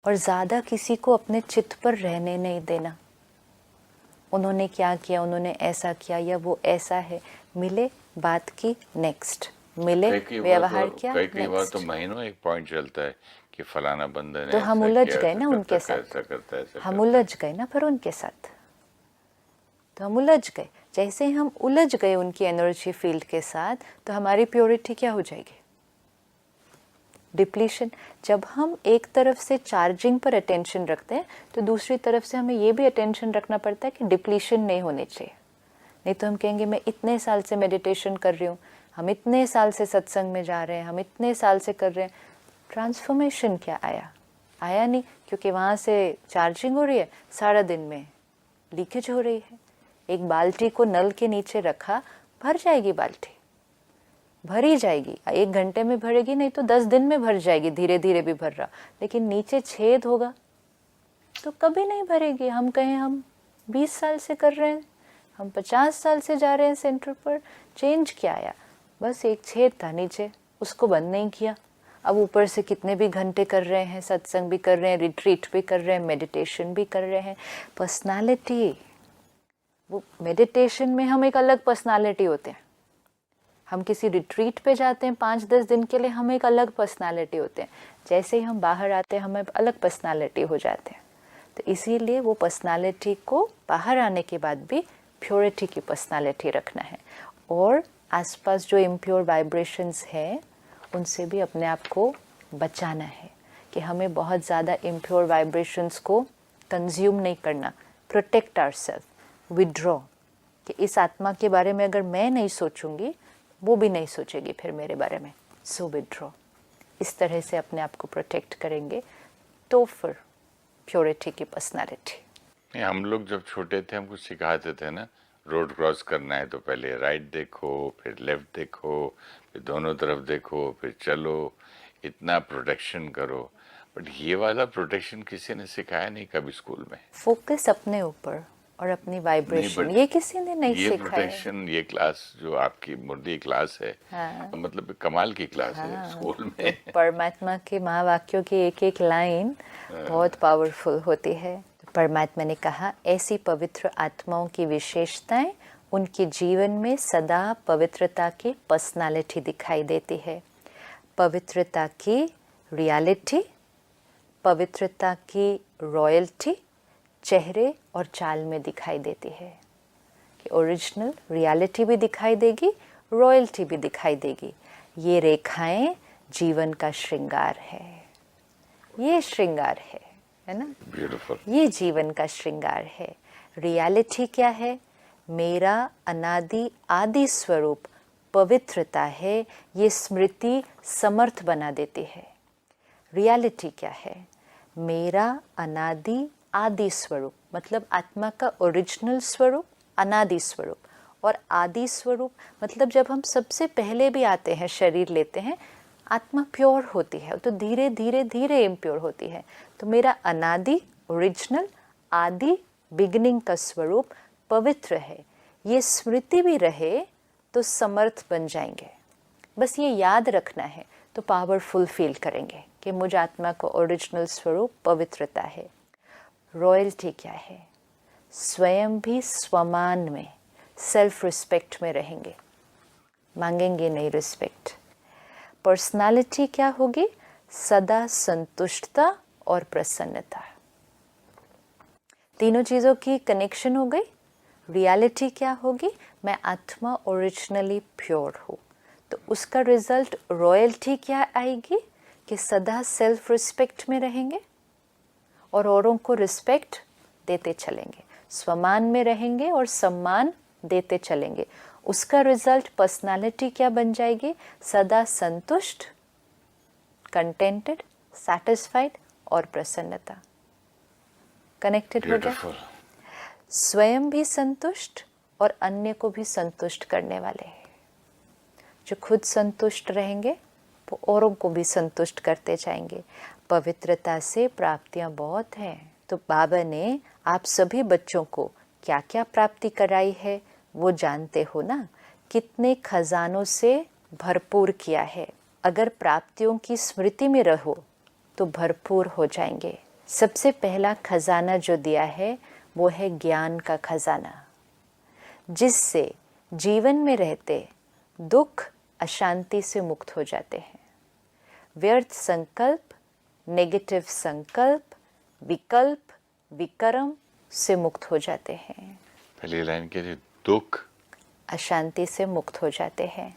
और ज़्यादा किसी को अपने चित्त पर रहने नहीं देना। उन्होंने क्या किया, उन्होंने ऐसा किया या वो ऐसा है, मिले बात की नेक्स्ट, मिले व्यवहार किया कई बार तो नेक्स्ट। महीनों एक पॉइंट चलता है कि फलाना बंदे ने तो हम ऐसा उलझ किया, गए ऐसा ना करता उनके है, साथ, ऐसा करता है, ऐसा हम करता है। उलझ गए ना फिर उनके साथ, तो हम उलझ गए। जैसे ही हम उलझ गए उनकी एनर्जी फील्ड के साथ, तो हमारी प्योरिटी क्या हो जाएगी? डिप्लीशन। जब हम एक तरफ से चार्जिंग पर अटेंशन रखते हैं, तो दूसरी तरफ से हमें ये भी अटेंशन रखना पड़ता है कि डिप्लीशन नहीं होनी चाहिए। नहीं तो हम कहेंगे मैं इतने साल से मेडिटेशन कर रही हूँ, हम इतने साल से सत्संग में जा रहे हैं, हम इतने साल से कर रहे हैं, ट्रांसफॉर्मेशन क्या आया? आया नहीं, क्योंकि वहाँ से चार्जिंग हो रही है, सारा दिन में लीकेज हो रही है। एक बाल्टी को नल के नीचे रखा, भर जाएगी बाल्टी, भर ही जाएगी, 1 घंटे में भरेगी, नहीं तो 10 दिन में भर जाएगी, धीरे धीरे भी भर रहा, लेकिन नीचे छेद होगा तो कभी नहीं भरेगी। हम कहें हम 20 साल से कर रहे हैं, हम 50 साल से जा रहे हैं सेंटर पर, चेंज क्या आया? बस एक छेद था नीचे, उसको बंद नहीं किया। अब ऊपर से कितने भी घंटे कर रहे हैं, सत्संग भी कर रहे हैं, रिट्रीट भी कर रहे हैं, मेडिटेशन भी कर रहे हैं। पर्सनालिटी, वो मेडिटेशन में हम एक अलग पर्सनालिटी होते हैं, हम किसी रिट्रीट पे जाते हैं 5-10 दिन के लिए, हम एक अलग पर्सनालिटी होते हैं। जैसे ही हम बाहर आते हैं, हम एक अलग पर्सनालिटी हो जाते हैं। तो इसीलिए वो पर्सनालिटी को बाहर आने के बाद भी प्योरिटी की पर्सनालिटी रखना है, और आसपास जो इम्प्योर वाइब्रेशंस हैं उनसे भी अपने आप को बचाना है, कि हमें बहुत ज़्यादा इम्प्योर वाइब्रेशंस को कंज्यूम नहीं करना। प्रोटेक्ट आवरसेल्फ, विड्रॉ, कि इस आत्मा के बारे में अगर मैं नहीं सोचूंगी, वो भी नहीं सोचेगी फिर मेरे बारे में, सो विड्रॉ। इस तरह से अपने आप को प्रोटेक्ट करेंगे तो फिर प्योरिटी की पर्सनालिटी। हम लोग जब छोटे थे हमको सिखाते थे ना, रोड क्रॉस करना है तो पहले राइट देखो, फिर लेफ्ट देखो, फिर दोनों तरफ देखो, फिर चलो, इतना प्रोटेक्शन करो। बट ये वाला प्रोटेक्शन किसी ने सिखाया नहीं कभी स्कूल में। फोकस अपने ऊपर और अपनी नहीं, वाइब्रेशन, बट ये किसी ने नहीं ये सिखाया। प्रोटेक्शन, ये क्लास जो आपकी मुर्दी क्लास है, हाँ मतलब कमाल की क्लास है हाँ, स्कूल तो में। परमात्मा के महावाक्यों की एक एक लाइन बहुत पावरफुल होती है। तो परमात्मा ने कहा, ऐसी पवित्र आत्माओं की विशेषताएं उनके जीवन में सदा पवित्रता की पर्सनालिटी दिखाई देती है। पवित्रता की रियलिटी, पवित्रता की रॉयल्टी चेहरे और चाल में दिखाई देती है, कि ओरिजिनल रियलिटी भी दिखाई देगी, रॉयल्टी भी दिखाई देगी। ये रेखाएं जीवन का श्रृंगार है, ये श्रृंगार है ना? ब्यूटीफुल। ये जीवन का श्रृंगार है। रियलिटी क्या है? मेरा अनादि आदि स्वरूप पवित्रता है, ये स्मृति समर्थ बना देती है। रियलिटी क्या है? मेरा अनादि आदि स्वरूप, मतलब आत्मा का ओरिजिनल स्वरूप, अनादि स्वरूप, और आदि स्वरूप मतलब जब हम सबसे पहले भी आते हैं, शरीर लेते हैं, आत्मा प्योर होती है, तो धीरे धीरे धीरे इम्प्योर होती है। तो मेरा अनादि ओरिजिनल आदि बिगिनिंग का स्वरूप पवित्र है, ये स्मृति भी रहे तो समर्थ बन जाएंगे। बस ये याद रखना है तो पावरफुल फील करेंगे कि मुझ आत्मा का ओरिजिनल स्वरूप पवित्रता है। रॉयल्टी क्या है? स्वयं भी स्वमान में, सेल्फ रिस्पेक्ट में रहेंगे, मांगेंगे नहीं रिस्पेक्ट। पर्सनालिटी क्या होगी? सदा संतुष्टता और प्रसन्नता। तीनों चीज़ों की कनेक्शन हो गई। रियलिटी क्या होगी? मैं आत्मा ओरिजिनली प्योर हूँ, तो उसका रिजल्ट रॉयल्टी क्या आएगी? कि सदा सेल्फ रिस्पेक्ट में रहेंगे और औरों को रिस्पेक्ट देते चलेंगे, स्वमान में रहेंगे और सम्मान देते चलेंगे। उसका रिजल्ट पर्सनालिटी क्या बन जाएगी? सदा संतुष्ट, कंटेंटेड, सैटिस्फाइड और प्रसन्नता। कनेक्टेड हो गया? स्वयं भी संतुष्ट और अन्य को भी संतुष्ट करने वाले हैं। जो खुद संतुष्ट रहेंगे वो औरों को भी संतुष्ट करते जाएंगे। पवित्रता से प्राप्तियां बहुत हैं। तो बाबा ने आप सभी बच्चों को क्या क्या प्राप्ति कराई है वो जानते हो ना, कितने खजानों से भरपूर किया है। अगर प्राप्तियों की स्मृति में रहो तो भरपूर हो जाएंगे। सबसे पहला खजाना जो दिया है वो है ज्ञान का खजाना, जिससे जीवन में रहते दुख अशांति से मुक्त हो जाते हैं। व्यर्थ संकल्प, नेगेटिव संकल्प, विकल्प, विकर्म से मुक्त हो जाते हैं। पहली लाइन के लिए दुख अशांति से मुक्त हो जाते हैं।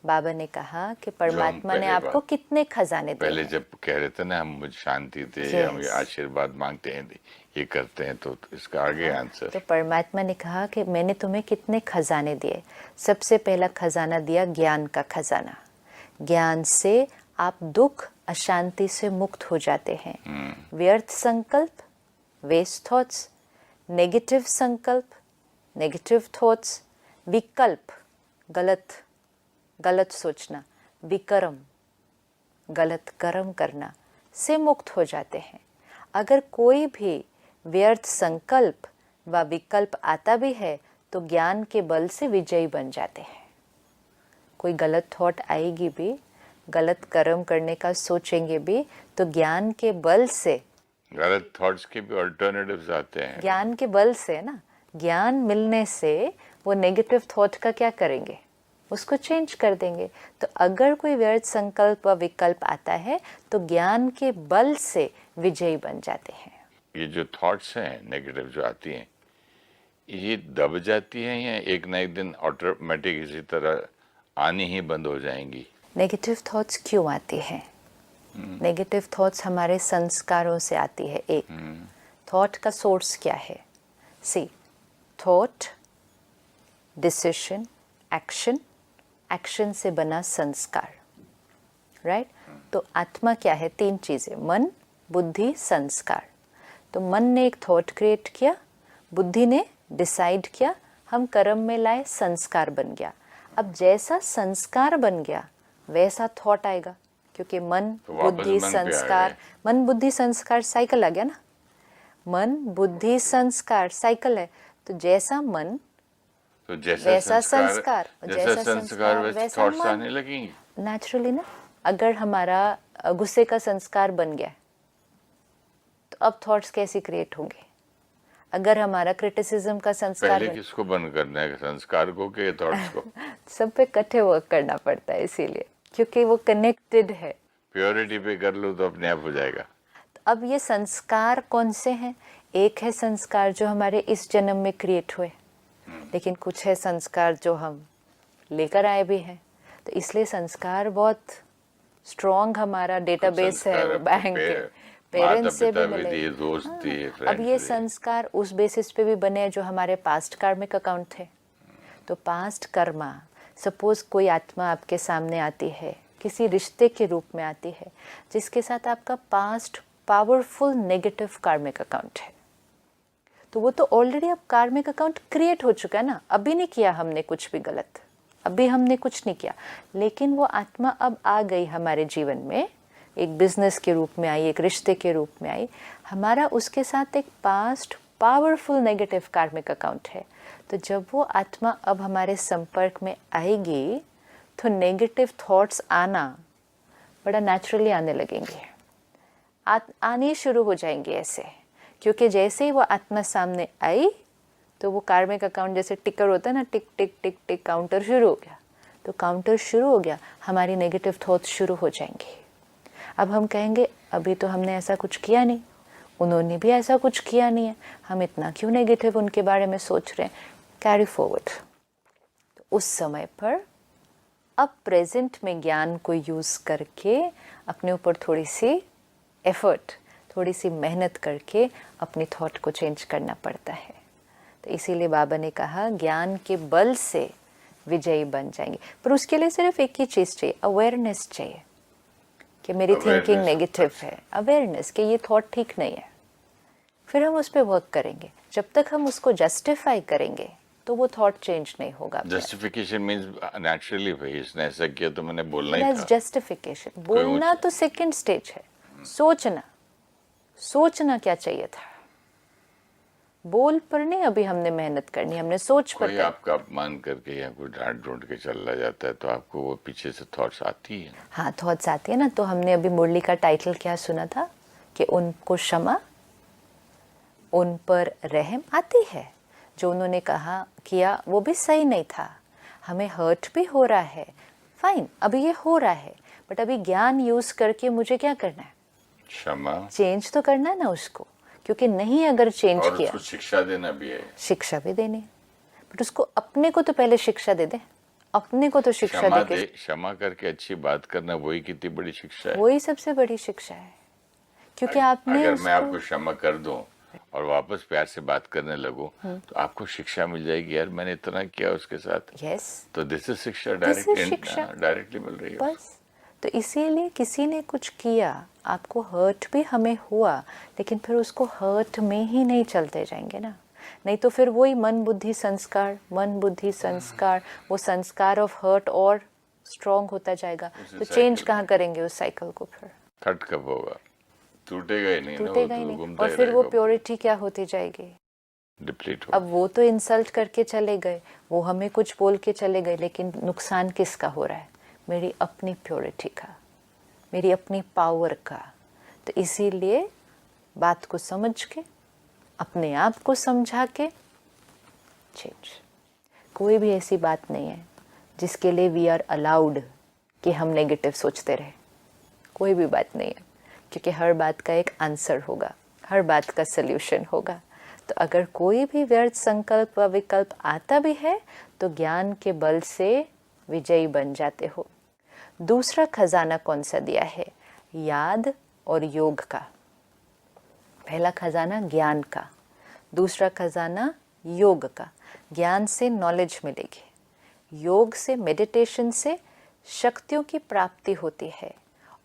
बाबा ने कहा कि परमात्मा ने पहले आपको बात- कितने खजाने दिए पहले हैं। जब कह रहे थे ना हम मुझे शांति दे, Yes. हम ये आशीर्वाद मांगते हैं, ये करते हैं, तो इसका आगे आंसर तो परमात्मा ने कहा कि मैंने तुम्हें कितने खजाने दिए। सबसे पहला खजाना दिया ज्ञान का खजाना। ज्ञान से आप दुख अशांति से मुक्त हो जाते हैं। व्यर्थ संकल्प, वेस्ट थॉट्स, नेगेटिव संकल्प, नेगेटिव थॉट्स, विकल्प, गलत सोचना, विकर्म, गलत कर्म करना से मुक्त हो जाते हैं। अगर कोई भी व्यर्थ संकल्प व विकल्प आता भी है तो ज्ञान के बल से विजयी बन जाते हैं। कोई गलत थॉट आएगी भी, गलत कर्म करने का सोचेंगे भी, तो ज्ञान के बल से, गलत थॉट्स के भी अल्टरनेटिव्स आते हैं। ज्ञान के बल से ना, ज्ञान मिलने से वो नेगेटिव थॉट का क्या करेंगे, उसको चेंज कर देंगे। तो अगर कोई व्यर्थ संकल्प व विकल्प आता है तो ज्ञान के बल से विजयी बन जाते हैं। ये जो थॉट्स हैं नेगेटिव जो आती हैं, ये दब जाती हैं या एक ना एक दिन ऑटोमेटिक इसी तरह आनी ही बंद हो जाएंगी? नेगेटिव थॉट्स क्यों आती हैं? नेगेटिव थॉट्स हमारे संस्कारों से आती है। एक थॉट का सोर्स क्या है? सी, थॉट, डिसीजन, एक्शन, एक्शन से बना संस्कार, राइट? तो आत्मा क्या है? तीन चीजें, मन, बुद्धि, संस्कार। तो मन ने एक थॉट क्रिएट किया, बुद्धि ने डिसाइड किया, हम कर्म में लाए, संस्कार बन गया। अब जैसा संस्कार बन गया वैसा थॉट आएगा, क्योंकि मन, तो वापस बुद्धि, मन पे आ संस्कार, गए। मन, बुद्धि, संस्कार, साइकिल आ गया ना। मन, बुद्धि, संस्कार, साइकिल है। तो जैसा मन तो जैसा वैसा संस्कार, जैसा संस्कार वैसे वैसा थॉट्स मन। आने लगेंगे। नेचुरली ना। अगर हमारा गुस्से का संस्कार बन गया तो अब थॉट्स कैसे क्रिएट होंगे? अगर हमारा क्रिटिसिज्म का संस्कार पहले किसको बंद करना है, संस्कार को कि थॉट्स को? सब पे इकट्ठे वर्क करना पड़ता है, इसीलिए, क्योंकि वो कनेक्टेड है। प्योरिटी पे कर लो तो अपने आप हो जाएगा। तो अब ये संस्कार कौन से हैं? एक है संस्कार जो हमारे इस जन्म में क्रिएट हुए, लेकिन कुछ है संस्कार जो हम लेकर आए भी हैं। तो इसलिए संस्कार बहुत स्ट्रॉन्ग हमारा डेटाबेस है, वो बैंक है, पेरेंट्स से भी मिले। दिए, दोस्त दिए, अब फ्रेंड्स ये दिए। संस्कार उस बेसिस पे भी बने हैं जो हमारे पास्ट कार्मिक अकाउंट थे। तो पास्ट कर्मा, सपोज कोई आत्मा आपके सामने आती है, किसी रिश्ते के रूप में आती है, जिसके साथ आपका पास्ट पावरफुल नेगेटिव कार्मिक अकाउंट है, तो वो तो ऑलरेडी अब कार्मिक अकाउंट क्रिएट हो चुका है ना। अभी नहीं किया हमने कुछ भी गलत, अभी हमने कुछ नहीं किया, लेकिन वो आत्मा अब आ गई हमारे जीवन में, एक बिजनेस के रूप में आई, एक रिश्ते के रूप में आई। हमारा उसके साथ एक पास्ट पावरफुल नेगेटिव कार्मिक अकाउंट है। तो जब वो आत्मा अब हमारे संपर्क में आएगी तो नेगेटिव थॉट्स आना बड़ा नेचुरली आने लगेंगे, आने शुरू हो जाएंगे ऐसे, क्योंकि जैसे ही वो आत्मा सामने आई तो वो कार्मिक अकाउंट जैसे टिकर होता है ना, टिक टिक टिक टिक, काउंटर शुरू हो गया। तो काउंटर शुरू हो गया, हमारी नेगेटिव थॉट्स शुरू हो जाएंगे। अब हम कहेंगे अभी तो हमने ऐसा कुछ किया नहीं, उन्होंने भी ऐसा कुछ किया नहीं है, हम इतना क्यों नेगेटिव उनके बारे में सोच रहे हैं? Carry forward. तो उस समय पर अब प्रेजेंट में ज्ञान को यूज़ करके अपने ऊपर थोड़ी सी एफर्ट, थोड़ी सी मेहनत करके अपनी थॉट को चेंज करना पड़ता है। तो इसीलिए बाबा ने कहा ज्ञान के बल से विजयी बन जाएंगे। पर उसके लिए सिर्फ एक ही चीज़ चाहिए, अवेयरनेस चाहिए कि मेरी थिंकिंग नेगेटिव है, अवेयरनेस कि ये थॉट ठीक नहीं है। फिर हम उस पर वर्क करेंगे। जब तक हम उसको जस्टिफाई करेंगे तो वो थॉट चेंज नहीं होगा। जस्टिफिकेशन मींस नेचुरली भाई इसने ऐसा किया तो मैंने बोलना ही दैट्स था। जस्टिफिकेशन। बोलना तो सेकंड स्टेज है, सोचना क्या चाहिए था। बोल पर नहीं अभी हमने मेहनत करनी, हमने सोच पर कोई आपका अपमान करके या कोई डांट ढूंढ के चला जाता है तो आपको वो पीछे से थॉट्स आती है। हाँ, थॉट्स आती है ना। तो हमने अभी मुरली का टाइटल क्या सुना था? कि उनको क्षमा, उन पर रहम आती है। जो उन्होंने कहा किया वो भी सही नहीं था, हमें हर्ट भी हो रहा है, फाइन, अभी ये हो रहा है, बट अभी ज्ञान यूज़ करके मुझे क्या करना है, क्षमा, चेंज तो करना है ना उसको, क्योंकि नहीं अगर चेंज और किया, उसको शिक्षा देना भी है। शिक्षा भी देनी है, बट उसको अपने को तो पहले शिक्षा दे दे, अपने को तो शिक्षा क्षमा दे दे, के, क्षमा करके अच्छी बात करना, वही कितनी बड़ी शिक्षा है। वही सबसे बड़ी शिक्षा है, क्योंकि आपने अगर मैं उसको, आपको क्षमा कर दूं और वापस प्यार से बात करने लगूं, तो आपको शिक्षा मिल जाएगी, यार मैंने इतना किया उसके साथ, यस, तो दिस इज शिक्षा, दिस इज शिक्षा, डायरेक्टली मिल रही है। बस। तो इसीलिए किसी ने कुछ किया, आपको हर्ट भी हमें हुआ, लेकिन फिर उसको हर्ट में ही नहीं चलते जाएंगे ना, नहीं तो फिर वही मन बुद्धि संस्कार, मन बुद्धि संस्कार, वो संस्कार ऑफ हर्ट और स्ट्रॉन्ग होता जाएगा, उसी तो चेंज साइकिल कहाँ में। करेंगे उस साइकिल को, फिर खट कब होगा, टूटेगा ही नहीं ना, वो टूटेगा ही तो नहीं, घूमता और ही फिर वो रहेगा, प्योरिटी क्या होती जाएगी। डिप्लीट अब होगा। वो तो इंसल्ट करके चले गए, वो हमें कुछ बोल के चले गए, लेकिन नुकसान किसका हो रहा है, मेरी अपनी प्योरिटी का, मेरी अपनी पावर का। तो इसीलिए बात को समझ के, अपने आप को समझा के चेंज। कोई भी ऐसी बात नहीं है जिसके लिए वी आर अलाउड कि हम नेगेटिव सोचते रहे, कोई भी बात नहीं है, क्योंकि हर बात का एक आंसर होगा, हर बात का सल्यूशन होगा। तो अगर कोई भी व्यर्थ संकल्प व विकल्प आता भी है तो ज्ञान के बल से विजयी बन जाते हो। दूसरा खजाना कौन सा दिया है, याद और योग का। पहला खजाना ज्ञान का, दूसरा खजाना योग का। ज्ञान से नॉलेज मिलेगी, योग से, मेडिटेशन से शक्तियों की प्राप्ति होती है,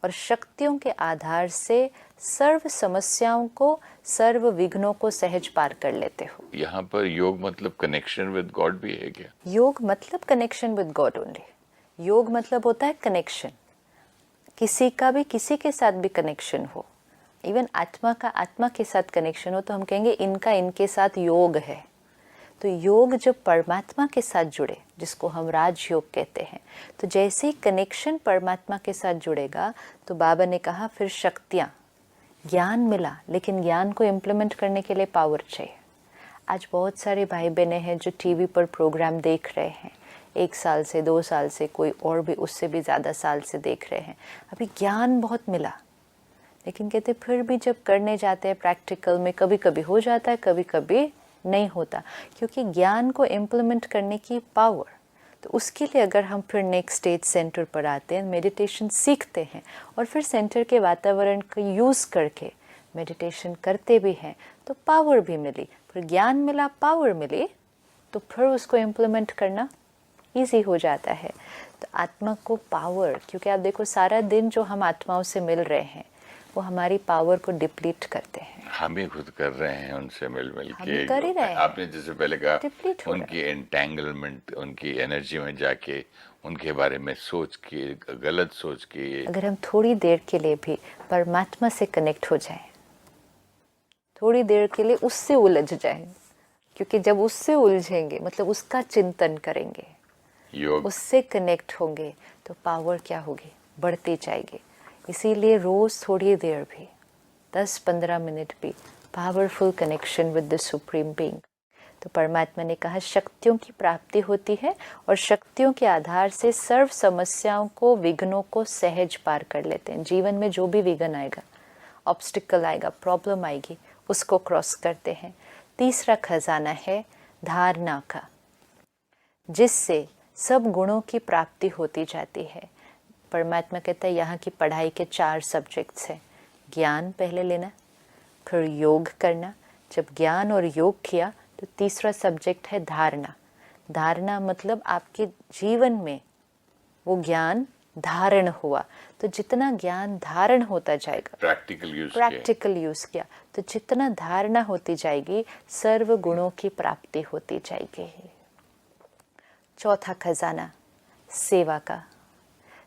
और शक्तियों के आधार से सर्व समस्याओं को, सर्व विघ्नों को सहज पार कर लेते हो। यहाँ पर योग मतलब कनेक्शन विद गॉड भी है क्या? योग मतलब कनेक्शन विद गॉड ओनली। योग मतलब होता है कनेक्शन, किसी का भी किसी के साथ भी कनेक्शन हो, इवन आत्मा का आत्मा के साथ कनेक्शन हो, तो हम कहेंगे इनका इनके साथ योग है। तो योग जब परमात्मा के साथ जुड़े, जिसको हम राजयोग कहते हैं, तो जैसे ही कनेक्शन परमात्मा के साथ जुड़ेगा, तो बाबा ने कहा फिर शक्तियाँ, ज्ञान मिला, लेकिन ज्ञान को इम्प्लीमेंट करने के लिए पावर चाहिए। आज बहुत सारे भाई बहनें हैं जो टीवी पर प्रोग्राम देख रहे हैं, 1 साल से, 2 साल से, कोई और भी उससे भी ज़्यादा साल से देख रहे हैं, अभी ज्ञान बहुत मिला, लेकिन कहते फिर भी जब करने जाते हैं प्रैक्टिकल में, कभी कभी हो जाता है, कभी कभी नहीं होता, क्योंकि ज्ञान को इम्प्लीमेंट करने की पावर। तो उसके लिए अगर हम फिर नेक्स्ट स्टेज सेंटर पर आते हैं, मेडिटेशन सीखते हैं, और फिर सेंटर के वातावरण का यूज़ करके मेडिटेशन करते भी हैं, तो पावर भी मिली, फिर ज्ञान मिला, पावर मिली, तो फिर उसको इम्प्लीमेंट करना ईजी हो जाता है। तो आत्मा को पावर, क्योंकि आप देखो सारा दिन जो हम आत्माओं से मिल रहे हैं, वो हमारी पावर को डिप्लीट करते हैं। हम ही खुद कर रहे हैं उनसे मिल मिल हम के। कर ही रहे हैं। आपने जैसे पहले कहा, डिप्लीट हो रहा उनकी एंटेंगलमेंट, उनकी एनर्जी में जाके उनके बारे में सोच के, गलत सोच के, अगर हम थोड़ी देर के लिए भी परमात्मा से कनेक्ट हो जाएं, थोड़ी देर के लिए उससे उलझ जाएं, क्योंकि जब उससे उलझेंगे मतलब उसका चिंतन करेंगे, योग उससे कनेक्ट होंगे, तो पावर क्या होगी, बढ़ती जाएगी। इसीलिए रोज़ थोड़ी देर भी, 10-15 मिनट भी powerful connection with the supreme being. तो परमात्मा ने कहा शक्तियों की प्राप्ति होती है, और शक्तियों के आधार से सर्व समस्याओं को, विघ्नों को सहज पार कर लेते हैं। जीवन में जो भी विघ्न आएगा, ऑब्स्टिकल आएगा, प्रॉब्लम आएगी, उसको क्रॉस करते हैं। तीसरा खजाना है धारणा का, जिससे सब गुणों की प्राप्ति होती जाती है। परमात्मा कहता है यहाँ की पढ़ाई के 4 सब्जेक्ट्स हैं, ज्ञान पहले लेना, फिर योग करना, जब ज्ञान और योग किया तो तीसरा सब्जेक्ट है धारणा। धारणा मतलब आपके जीवन में वो ज्ञान धारण हुआ, तो जितना ज्ञान धारण होता जाएगा, प्रैक्टिकल यूज किया, तो जितना धारणा होती जाएगी, सर्व गुणों की प्राप्ति होती जाएगी। चौथा खजाना सेवा का।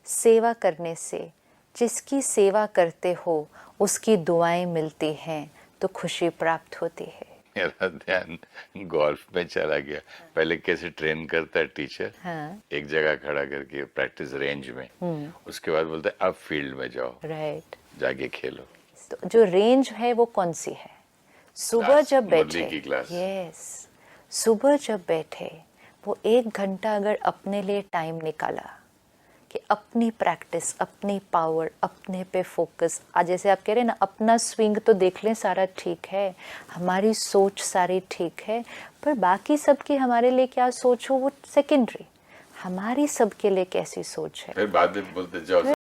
सेवा करने से, जिसकी सेवा करते हो उसकी दुआएं मिलती हैं, तो खुशी प्राप्त होती है। मेरा ध्यान गोल्फ में चला गया। पहले कैसे ट्रेन करता है टीचर, हाँ, एक जगह खड़ा करके प्रैक्टिस रेंज में, उसके बाद बोलता है अब फील्ड में जाओ, राइट, जाके खेलो। तो जो रेंज है वो कौन सी है? सुबह Class, जब मुरली बैठे, की class। यस, सुबह जब बैठे वो 1 घंटा अगर अपने लिए टाइम निकाला कि अपनी प्रैक्टिस, अपनी पावर, अपने पे फोकस, आज जैसे आप कह रहे हैं ना, अपना स्विंग तो देख लें, सारा ठीक है, हमारी सोच सारी ठीक है, पर बाकी सबकी हमारे लिए क्या सोच हो वो सेकेंडरी, हमारी सबके लिए कैसी सोच है। फिर बाद में बोलते जाओ